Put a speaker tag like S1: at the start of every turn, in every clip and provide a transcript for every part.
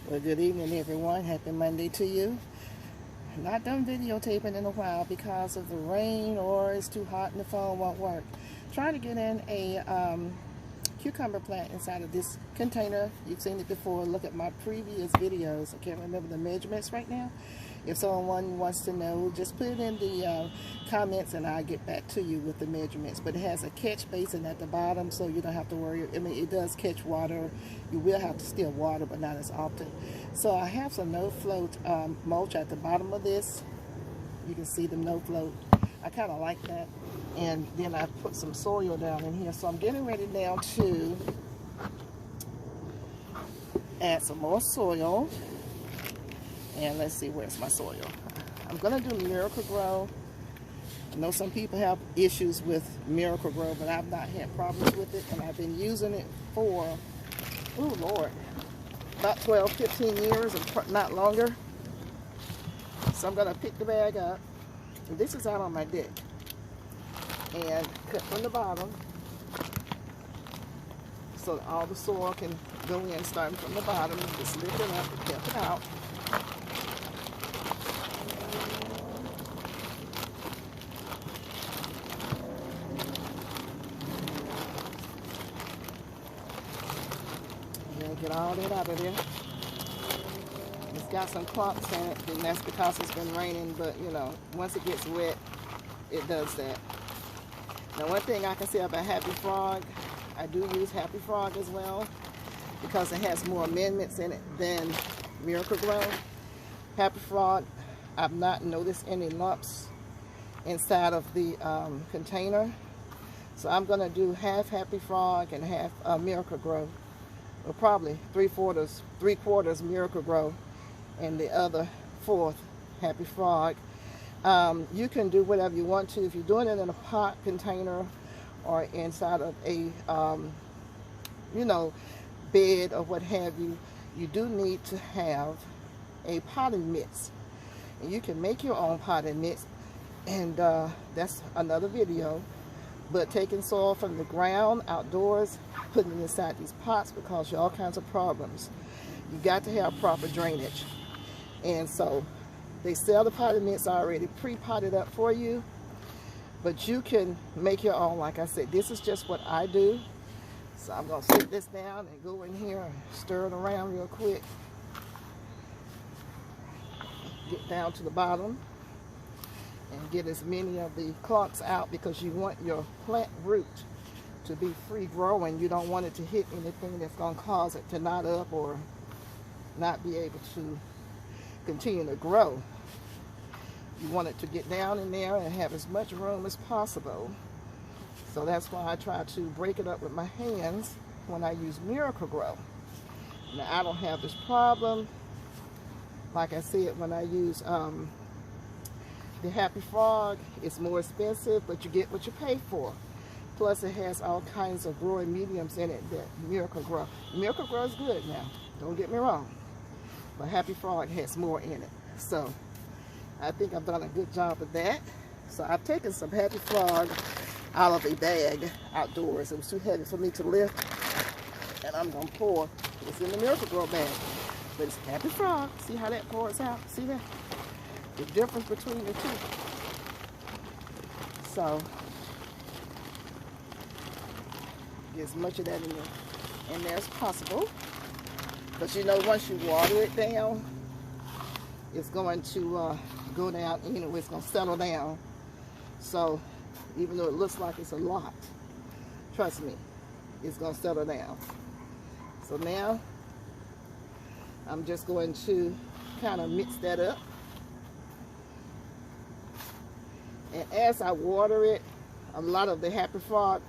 S1: Well, good evening, everyone. Happy Monday to you. Not done videotaping in a while because of the rain, or it's too hot and the phone won't work. Trying to get in a cucumber plant inside of this container. You've seen it before. Look at my previous videos. I can't remember the measurements right now. If someone wants to know, just put it in the comments and I'll get back to you with the measurements. But it has a catch basin at the bottom, so you don't have to worry. I mean, it does catch water. You will have to still water, but not as often. So I have some no-float mulch at the bottom of this. You can see the no-float. I kind of like that. And then I put some soil down in here. So I'm getting ready now to add some more soil. And let's see, where's my soil? I'm going to do Miracle-Gro. I know some people have issues with Miracle-Gro, but I've not had problems with it. And I've been using it for, oh Lord, about 12, 15 years, and not longer. So I'm going to pick the bag up. And this is out on my deck. And cut from the bottom so that all the soil can go in, starting from the bottom. Just lift it up and help it out. Get all that out of there. It's got some clumps in it, and that's because it's been raining, but you know, once it gets wet, it does that. Now, one thing I can say about Happy Frog, I do use Happy Frog as well because it has more amendments in it than Miracle-Gro. Happy Frog, I've not noticed any lumps inside of the container. So I'm going to do half Happy Frog and half Miracle-Gro. Or probably three quarters Miracle-Gro and the other fourth Happy Frog. You can do whatever you want to. If you're doing it in a pot container or inside of a you know, bed or what have you, you do need to have a potting mix. And you can make your own potting mix, and that's another video. But taking soil from the ground outdoors, putting it inside these pots will cause you all kinds of problems. You got to have proper drainage. And so they sell the potting mix already pre-potted up for you, but you can make your own. Like I said, this is just what I do. So I'm going to sit this down and go in here and stir it around real quick. Get down to the bottom and get as many of the clumps out, because you want your plant root to be free growing. You don't want it to hit anything that's going to cause it to knot up or not be able to continue to grow. You want it to get down in there and have as much room as possible. So that's why I try to break it up with my hands when I use Miracle-Gro. Now, I don't have this problem. Like I said, when I use the Happy Frog, it's more expensive, but you get what you pay for. Plus, it has all kinds of growing mediums in it that Miracle-Gro. Miracle-Gro is good now, don't get me wrong. But Happy Frog has more in it. So, I think I've done a good job of that. So, I've taken some Happy Frog out of a bag outdoors. It was too heavy for me to lift. And I'm going to pour. It's in the Miracle-Gro bag. But it's Happy Frog. See how that pours out? See that? The difference between the two. So, get as much of that in there as possible. But you know, once you water it down, it's going to go down, you know, it's going to settle down. So, even though it looks like it's a lot, trust me, it's going to settle down. So now, I'm just going to kind of mix that up. And as I water it, a lot of the Happy Frog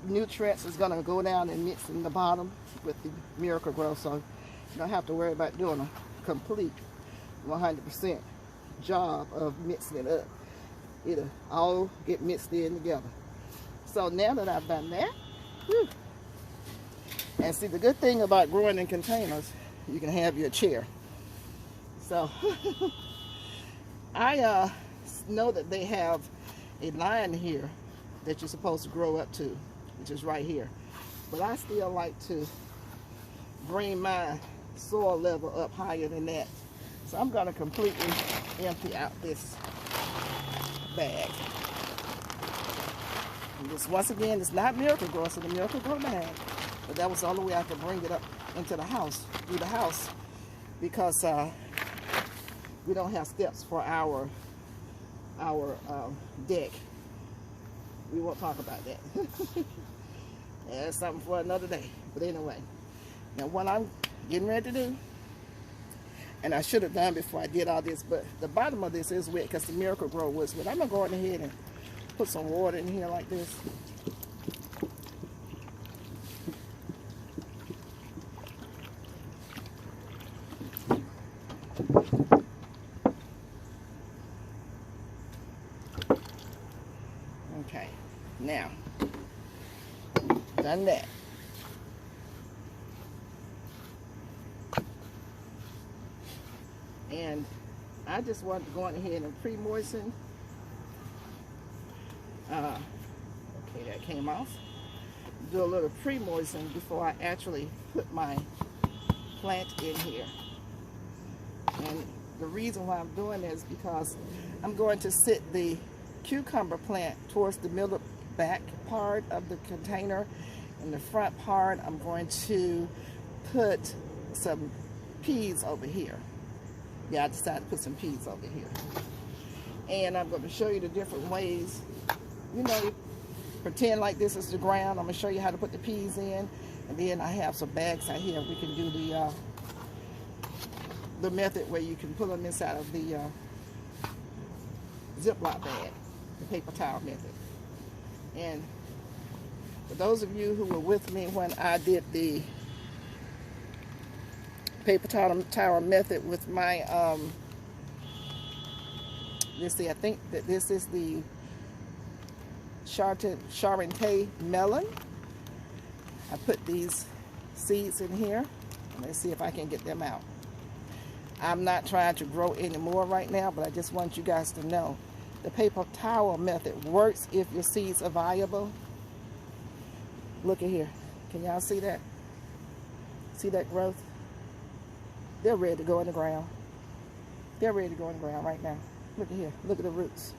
S1: nutrients is going to go down and mix in the bottom with the Miracle-Gro. So you don't have to worry about doing a complete 100% job of mixing it up. It'll all get mixed in together. So now that I've done that, and see, the good thing about growing in containers, you can have your chair. So I know that they have a line here that you're supposed to grow up to, which is right here. But I still like to bring mine soil level up higher than that. So I'm going to completely empty out this bag. And this, once again, it's not Miracle-Gro, it's in the Miracle-Gro bag. But that was the only way I could bring it up into the house, through the house, because we don't have steps for our deck. We won't talk about that. That's something for another day. But anyway, now what I'm getting ready to do, and I should have done before I did all this, but the bottom of this is wet because the Miracle-Gro was wet. I'm going to go ahead and put some water in here like this. Okay, now, done that. And I just wanted to go ahead and pre-moisten. Okay, that came off. Do a little pre-moisten before I actually put my plant in here. And the reason why I'm doing this is because I'm going to sit the cucumber plant towards the middle back part of the container. In the front part, I'm going to put some peas over here. Yeah, I decided to put some peas over here. And I'm going to show you the different ways. You know, pretend like this is the ground. I'm going to show you how to put the peas in. And then I have some bags out here. We can do the method where you can put them inside of the Ziploc bag, the paper towel method. And for those of you who were with me when I did the paper towel method with my, let's see, I think that this is the Charente melon. I put these seeds in here. Let's see if I can get them out. I'm not trying to grow any more right now, but I just want you guys to know the paper towel method works if your seeds are viable. Look at here. Can y'all see that? See that growth? They're ready to go in the ground. They're ready to go in the ground right now. Look at here. Look at the roots.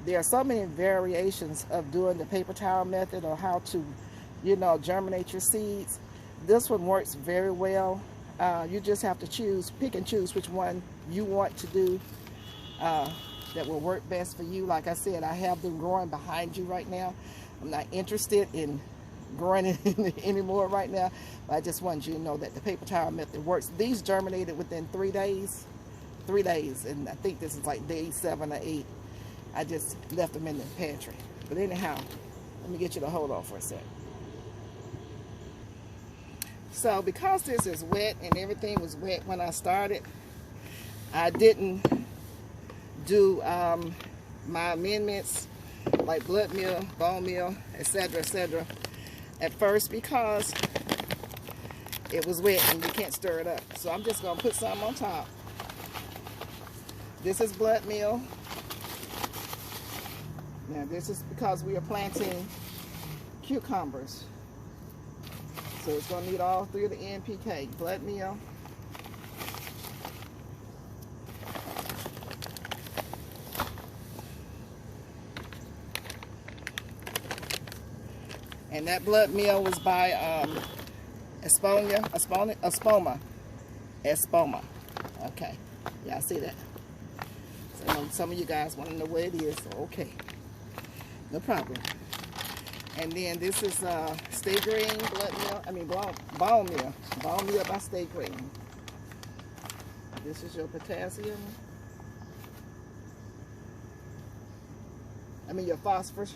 S1: There are so many variations of doing the paper towel method or how to, you know, germinate your seeds. This one works very well. You just have to pick and choose which one you want to do that will work best for you. Like I said, I have them growing behind you right now. I'm not interested in growing it anymore right now, but I just want you to know that the paper towel method works. These germinated within 3 days. 3 days, and I think this is like day 7 or 8. I just left them in the pantry. But anyhow, let me get you to hold on for a sec. So because this is wet and everything was wet when I started, I didn't do my amendments like blood meal, bone meal, etc. at first because it was wet and you can't stir it up. So I'm just going to put some on top. This is blood meal. Now this is because we are planting cucumbers. So it's going to need all 3 of the NPK. Blood meal. And that blood meal was by Espoma. Okay. Y'all see that? So some of you guys want to know what it is. So okay. No problem. And then this is Stay Green blood meal. I mean bone meal. Bone meal by Stay Green. This is your potassium. I mean your phosphorus.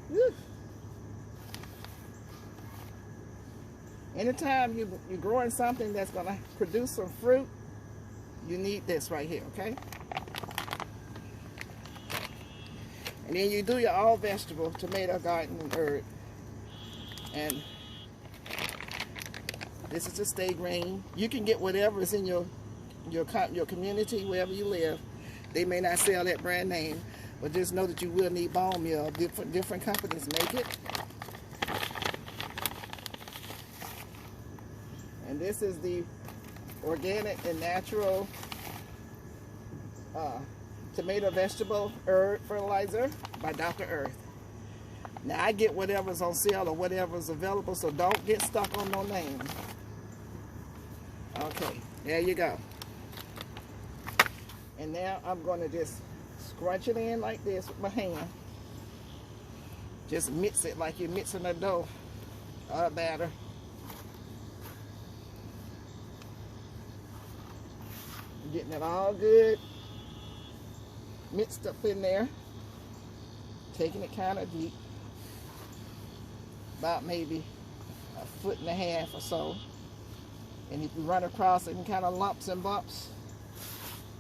S1: Woo. Anytime you're growing something that's going to produce some fruit, you need this right here, okay? And then you do your all vegetable, tomato, garden, and herb. And this is a Stay Green. You can get whatever is in your community, wherever you live. They may not sell that brand name, but just know that you will need bone meal. Different companies make it. And this is the organic and natural tomato vegetable herb fertilizer by Dr. Earth. Now I get whatever's on sale or whatever's available, so don't get stuck on no name. Okay, there you go. And now I'm going to just scrunch it in like this with my hand. Just mix it like you're mixing a dough or a batter. Getting it all good mixed up in there. Taking it kind of deep. About maybe 1.5 feet or so. And if you run across any kind of lumps and bumps,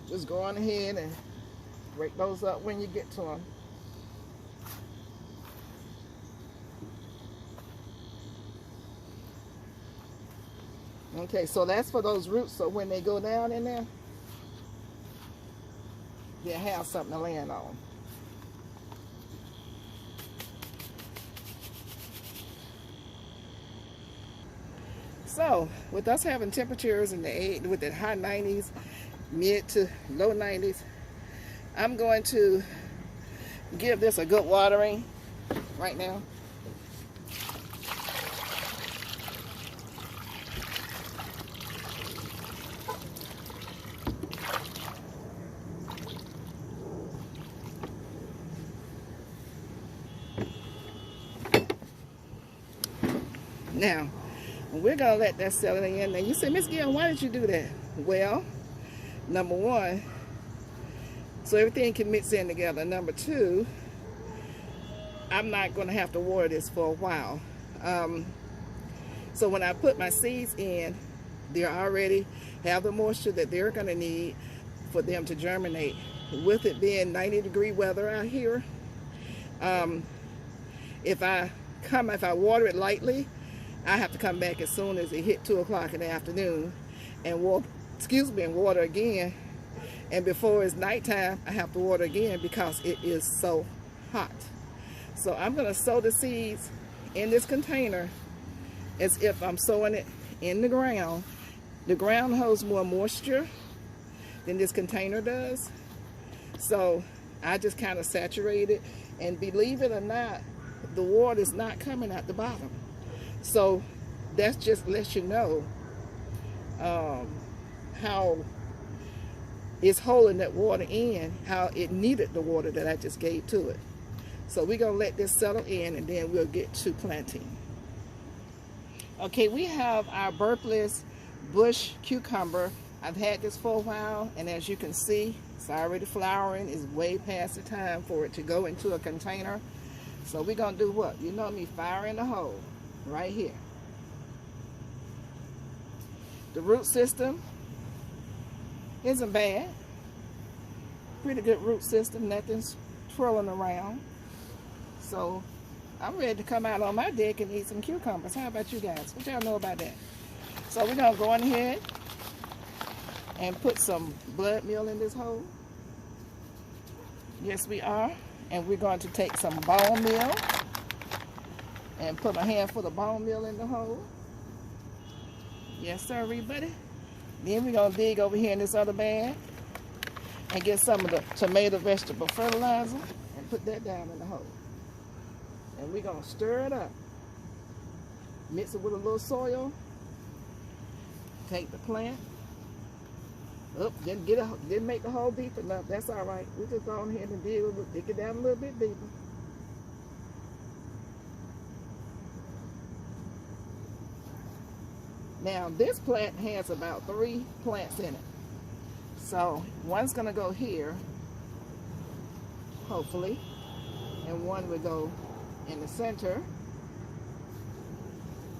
S1: just go on ahead and break those up when you get to them. Okay, so that's for those roots, so when they go down in there, they'll have something to land on. So, with us having temperatures in with the high 90s, mid to low 90s, I'm going to give this a good watering right now. Now, we're going to let that settle in. Now, you say, Miss Gail, why did you do that? Well, number one, so everything can mix in together. Number two, I'm not going to have to water this for a while. So when I put my seeds in, they already have the moisture that they're going to need for them to germinate. With it being 90-degree weather out here, if I water it lightly, I have to come back as soon as it hit 2 o'clock in the afternoon and water again. And before it's nighttime, I have to water again because it is so hot. So I'm going to sow the seeds in this container as if I'm sowing it in the ground. The ground holds more moisture than this container does. So I just kind of saturate it. And believe it or not, the water is not coming at the bottom. So that just lets you know how it's holding that water in, how it needed the water that I just gave to it. So we're going to let this settle in and then we'll get to planting. Okay, we have our burpless bush cucumber. I've had this for a while, and as you can see, it's already flowering. It's way past the time for it to go into a container. So we're going to do what? You know me, fire in the hole. Right here. The root system isn't bad. Pretty good root system. Nothing's twirling around. So I'm ready to come out on my deck and eat some cucumbers. How about you guys? What y'all know about that? So we're going to go in ahead and put some blood meal in this hole. Yes, we are. And we're going to take some bone meal and put a handful of bone meal in the hole. Yes, sir, everybody. Then we're going to dig over here in this other bag and get some of the tomato vegetable fertilizer and put that down in the hole. And we're going to stir it up. Mix it with a little soil. Take the plant. Oh, didn't make the hole deep enough. That's all right. We just go ahead and dig it down a little bit deeper. Now this plant has about 3 plants in it. So one's going to go here, hopefully, and one will go in the center.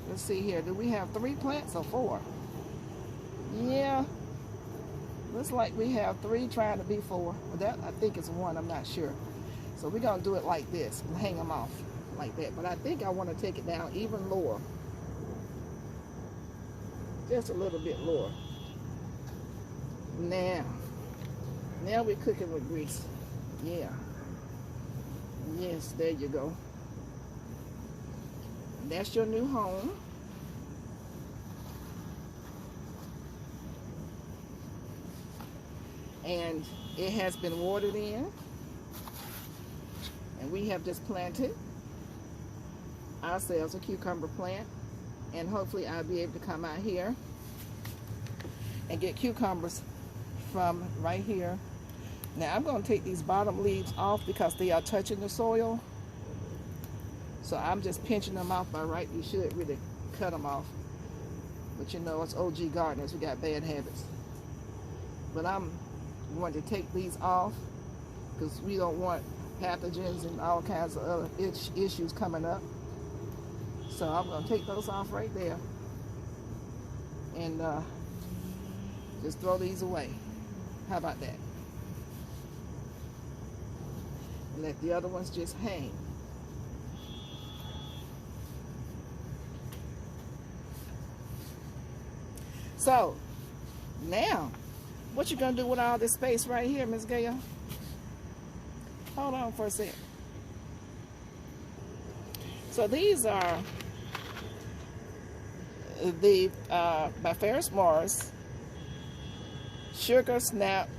S1: Let's see here. Do we have 3 plants or 4? Yeah. Looks like we have 3 trying to be 4. Well, that I think is 1. I'm not sure. So we're going to do it like this and hang them off like that. But I think I want to take it down even lower. Just a little bit lower. Now we're cooking with grease. Yeah. Yes, there you go. That's your new home. and it has been watered in, and we have just planted ourselves a cucumber plant, and hopefully I'll be able to come out here and get cucumbers from right here. Now I'm going to take these bottom leaves off because they are touching the soil, so I'm just pinching them off by right. You should really cut them off, but you know, it's OG gardeners, we got bad habits. But I'm going to take these off because we don't want pathogens and all kinds of other issues coming up. So I'm going to take those off right there and just throw these away. How about that? And let the other ones just hang. So now, what you gonna do with all this space right here, Miss Gail? Hold on for a second. So these are the by Ferris Morris sugar snap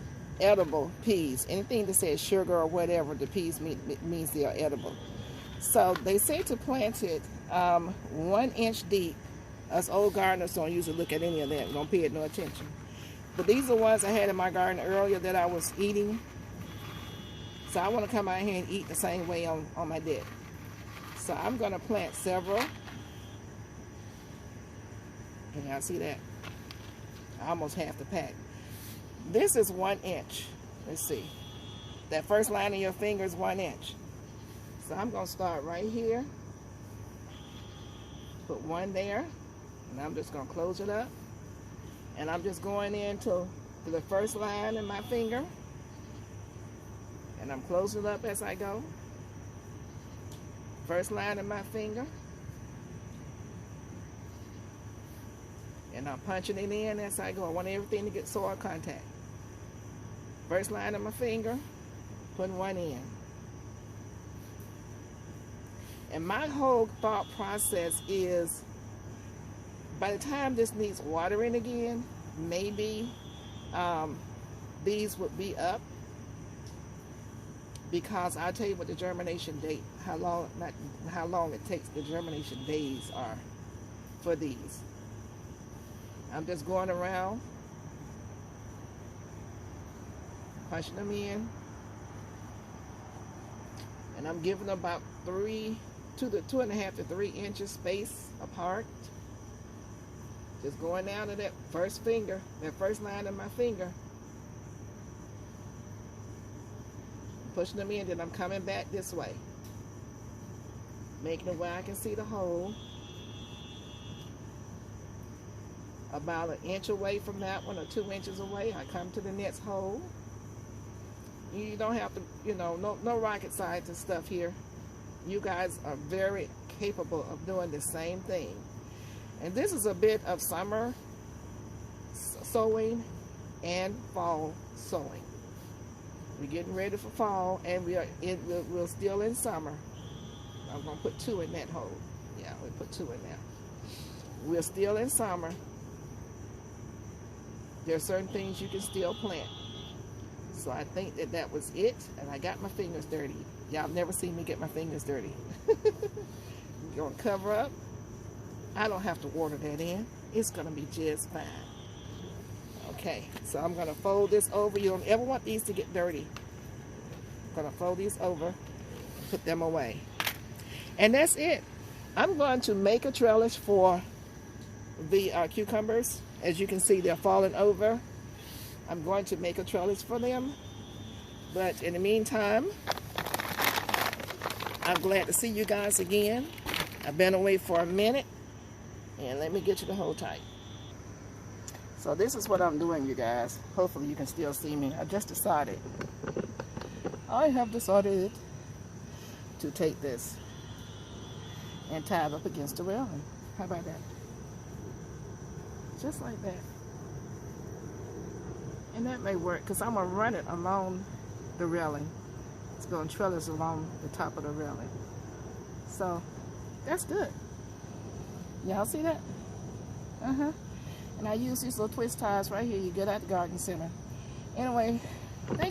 S1: edible peas. Anything that says sugar or whatever, the peas means they are edible. So they say to plant it 1 inch deep. Us old gardeners don't usually look at any of that. We don't pay it no attention. But these are ones I had in my garden earlier that I was eating. So I want to come out here and eat the same way on my deck. So I'm going to plant several. Can y'all see that? Almost half the pack. This is 1 inch. Let's see. That first line of your finger is 1 inch. So I'm going to start right here. Put one there. And I'm just going to close it up. And I'm just going into the first line in my finger. And I'm closing it up as I go. First line in my finger. And I'm punching it in as I go. I want everything to get soil contact. First line of my finger, putting one in. And my whole thought process is, by the time this needs watering again, maybe these would be up, because I'll tell you what the germination date, how long it takes, the germination days are for these. I'm just going around, punching them in, and I'm giving them about 2.5 to 3 inches space apart. Just going down to that first finger, that first line of my finger. Pushing them in, then I'm coming back this way. Making it where I can see the hole. About 1 inch away from that one, or 2 inches away, I come to the next hole. You don't have to, you know, no rocket science and stuff here. You guys are very capable of doing the same thing. And this is a bit of summer sowing and fall sowing. We're getting ready for fall, and we're still in summer. I'm going to put 2 in that hole. Yeah, we put 2 in there. We're still in summer. There are certain things you can still plant. So I think that was it, and I got my fingers dirty. Y'all never seen me get my fingers dirty. We're going to cover up. I don't have to water that in. It's going to be just fine. Okay, so I'm going to fold this over. You don't ever want these to get dirty. I'm going to fold these over and put them away. And that's it. I'm going to make a trellis for the cucumbers. As you can see, they're falling over. I'm going to make a trellis for them. But in the meantime, I'm glad to see you guys again. I've been away for a minute. And let me get you the hold tight. So this is what I'm doing, you guys. Hopefully you can still see me. I have decided to take this and tie it up against the railing. How about that? Just like that. And that may work, because I'm going to run it along the railing. It's going to trellis along the top of the railing. So that's good. Y'all see that? And I use these little twist ties right here you get at the garden center. Anyway, Thank